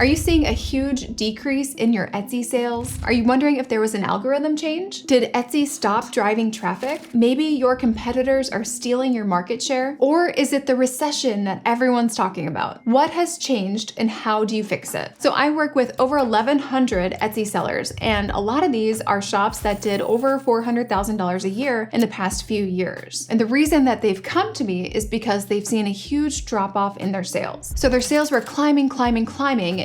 Are you seeing a huge decrease in your Etsy sales? Are you wondering if there was an algorithm change? Did Etsy stop driving traffic? Maybe your competitors are stealing your market share? Or is it the recession that everyone's talking about? What has changed and how do you fix it? So I work with over 1,100 Etsy sellers, and a lot of these are shops that did over $400,000 a year in the past few years. And the reason that they've come to me is because they've seen a huge drop off in their sales. So their sales were climbing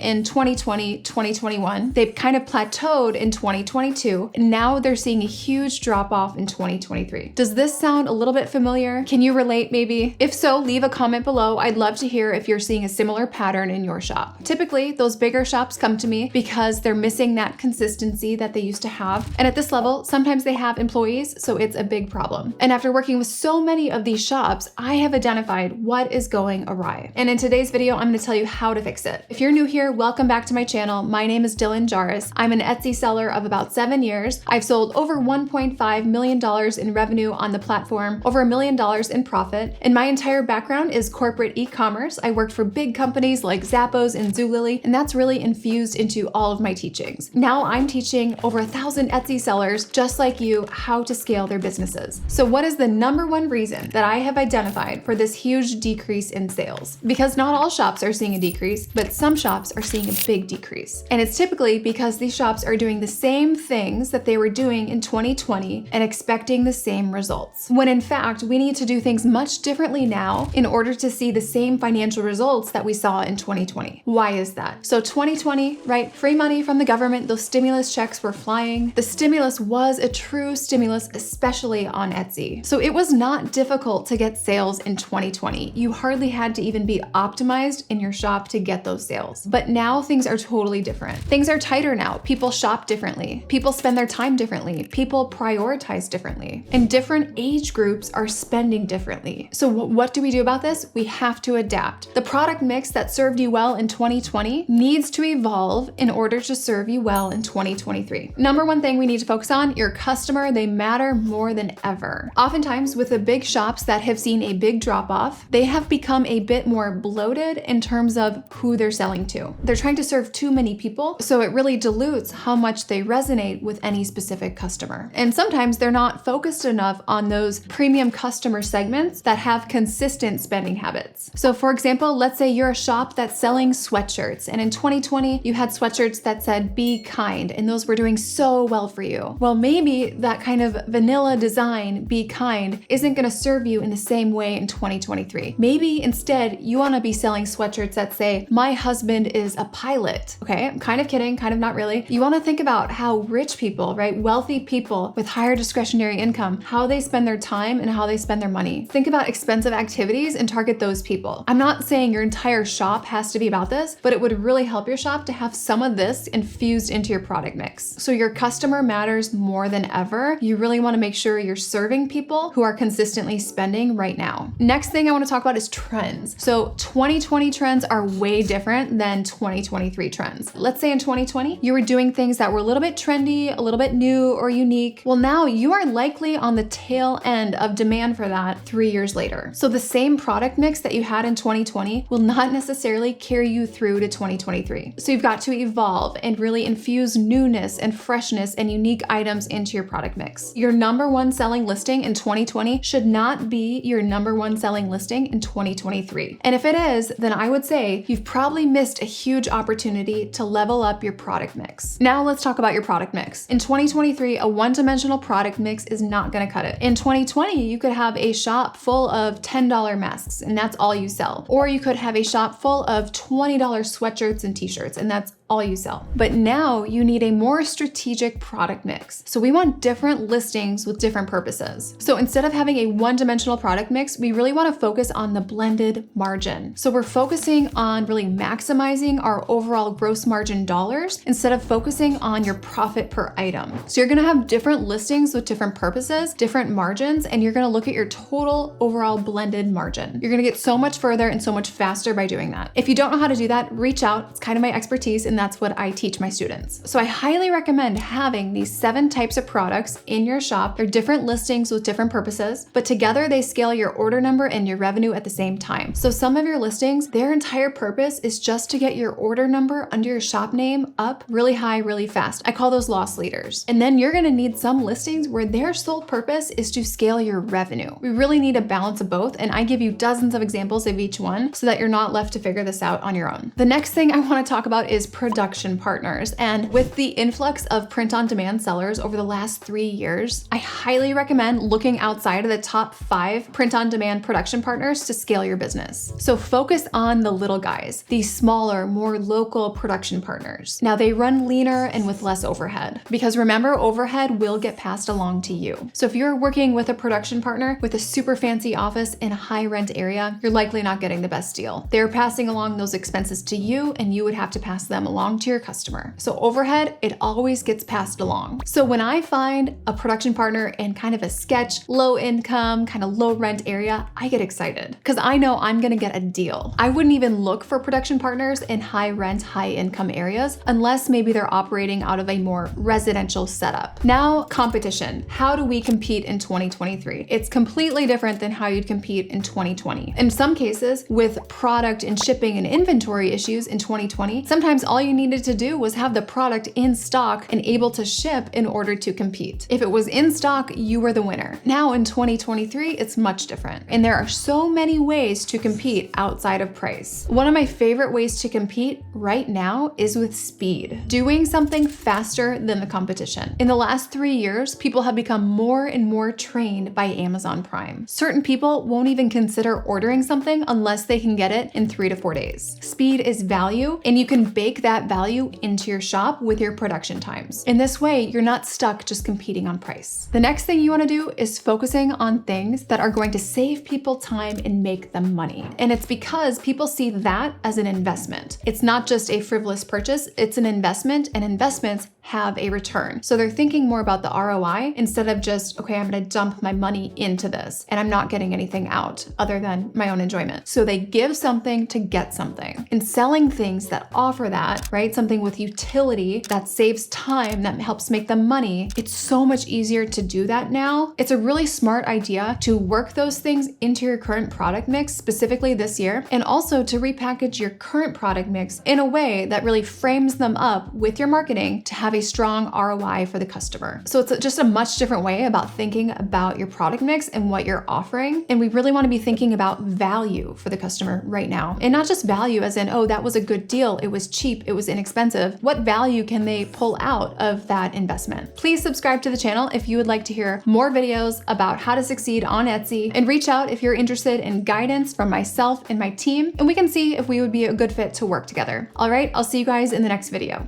in 2020, 2021. They've kind of plateaued in 2022, and now they're seeing a huge drop off in 2023. Does this sound a little bit familiar? Can you relate maybe? If so, leave a comment below. I'd love to hear if you're seeing a similar pattern in your shop. Typically, those bigger shops come to me because they're missing that consistency that they used to have. And at this level, sometimes they have employees, so it's a big problem. And after working with so many of these shops, I have identified what is going awry. And in today's video, I'm going to tell you how to fix it. If you're new here, welcome back to my channel. My name is Dylan Jarris. I'm an Etsy seller of about 7 years. I've sold over $1.5 million in revenue on the platform, over $1 million in profit. And my entire background is corporate e-commerce. I worked for big companies like Zappos and Zulily, and that's really infused into all of my teachings. Now I'm teaching over 1,000 Etsy sellers just like you how to scale their businesses. So what is the number one reason that I have identified for this huge decrease in sales? Because not all shops are seeing a decrease, but some shops are seeing a big decrease. And it's typically because these shops are doing the same things that they were doing in 2020 and expecting the same results. When in fact, we need to do things much differently now in order to see the same financial results that we saw in 2020. Why is that? So 2020, right? Free money from the government, those stimulus checks were flying. The stimulus was a true stimulus, especially on Etsy. So it was not difficult to get sales in 2020. You hardly had to even be optimized in your shop to get those sales. But now things are totally different. Things are tighter now. People shop differently. People spend their time differently. People prioritize differently. And different age groups are spending differently. So what do we do about this? We have to adapt. The product mix that served you well in 2020 needs to evolve in order to serve you well in 2023. Number one thing we need to focus on, your customer, they matter more than ever. Oftentimes with the big shops that have seen a big drop off, they have become a bit more bloated in terms of who they're selling to. They're trying to serve too many people, so it really dilutes how much they resonate with any specific customer. And sometimes they're not focused enough on those premium customer segments that have consistent spending habits. So for example, let's say you're a shop that's selling sweatshirts, and in 2020, you had sweatshirts that said, "Be kind," and those were doing so well for you. Well, maybe that kind of vanilla design, "Be kind," isn't gonna serve you in the same way in 2023. Maybe instead, you wanna be selling sweatshirts that say, "My husband is a pilot." Okay, I'm kind of kidding, kind of not really. You wanna think about how rich people, right? Wealthy people with higher discretionary income, how they spend their time and how they spend their money. Think about expensive activities and target those people. I'm not saying your entire shop has to be about this, but it would really help your shop to have some of this infused into your product mix. So your customer matters more than ever. You really wanna make sure you're serving people who are consistently spending right now. Next thing I wanna talk about is trends. So 2020 trends are way different than 2023 trends. Let's say in 2020, you were doing things that were a little bit trendy, a little bit new or unique. Well, now you are likely on the tail end of demand for that 3 years later. So the same product mix that you had in 2020 will not necessarily carry you through to 2023. So you've got to evolve and really infuse newness and freshness and unique items into your product mix. Your number one selling listing in 2020 should not be your number one selling listing in 2023. And if it is, then I would say you've probably missed a huge opportunity to level up your product mix. Now let's talk about your product mix. In 2023, a one-dimensional product mix is not gonna cut it. In 2020, you could have a shop full of $10 masks and that's all you sell. Or you could have a shop full of $20 sweatshirts and t-shirts and that's all you sell. But now you need a more strategic product mix. So we want different listings with different purposes. So instead of having a one-dimensional product mix, we really want to focus on the blended margin. So we're focusing on really maximizing our overall gross margin dollars instead of focusing on your profit per item. So you're going to have different listings with different purposes, different margins, and you're going to look at your total overall blended margin. You're going to get so much further and so much faster by doing that. If you don't know how to do that, reach out. It's kind of my expertise in and that's what I teach my students. So I highly recommend having these 7 types of products in your shop. They're different listings with different purposes, but together they scale your order number and your revenue at the same time. So some of your listings, their entire purpose is just to get your order number under your shop name up really high, really fast. I call those loss leaders. And then you're gonna need some listings where their sole purpose is to scale your revenue. We really need a balance of both, and I give you dozens of examples of each one so that you're not left to figure this out on your own. The next thing I wanna talk about is production partners. And with the influx of print-on-demand sellers over the last 3 years, I highly recommend looking outside of the top 5 print-on-demand production partners to scale your business. So focus on the little guys, these smaller, more local production partners. Now they run leaner and with less overhead, because remember, overhead will get passed along to you. So if you're working with a production partner with a super fancy office in a high rent area, you're likely not getting the best deal. They're passing along those expenses to you, and you would have to pass them along to your customer. So overhead, it always gets passed along. So when I find a production partner in kind of a sketch, low income, kind of low rent area, I get excited because I know I'm gonna get a deal. I wouldn't even look for production partners in high rent, high income areas unless maybe they're operating out of a more residential setup. Now, competition. How do we compete in 2023? It's completely different than how you'd compete in 2020. In some cases, with product and shipping and inventory issues in 2020, sometimes all you needed to do was have the product in stock and able to ship in order to compete. If it was in stock, you were the winner. Now in 2023, it's much different. And there are so many ways to compete outside of price. One of my favorite ways to compete right now is with speed. Doing something faster than the competition. In the last 3 years, people have become more and more trained by Amazon Prime. Certain people won't even consider ordering something unless they can get it in 3 to 4 days. Speed is value, and you can bake that value into your shop with your production times. In this way, you're not stuck just competing on price. The next thing you want to do is focusing on things that are going to save people time and make them money. And it's because people see that as an investment. It's not just a frivolous purchase, it's an investment, and investments have a return. So they're thinking more about the ROI instead of just, okay, I'm gonna dump my money into this and I'm not getting anything out other than my own enjoyment. So they give something to get something. And selling things that offer that, right? Something with utility that saves time, that helps make them money. It's so much easier to do that now. It's a really smart idea to work those things into your current product mix, specifically this year, and also to repackage your current product mix in a way that really frames them up with your marketing to have a strong ROI for the customer. So it's just a much different way about thinking about your product mix and what you're offering. And we really want to be thinking about value for the customer right now. And not just value as in, oh, that was a good deal, it was cheap, it was inexpensive. What value can they pull out of that investment? Please subscribe to the channel if you would like to hear more videos about how to succeed on Etsy, and reach out if you're interested in guidance from myself and my team, and we can see if we would be a good fit to work together. All right, I'll see you guys in the next video.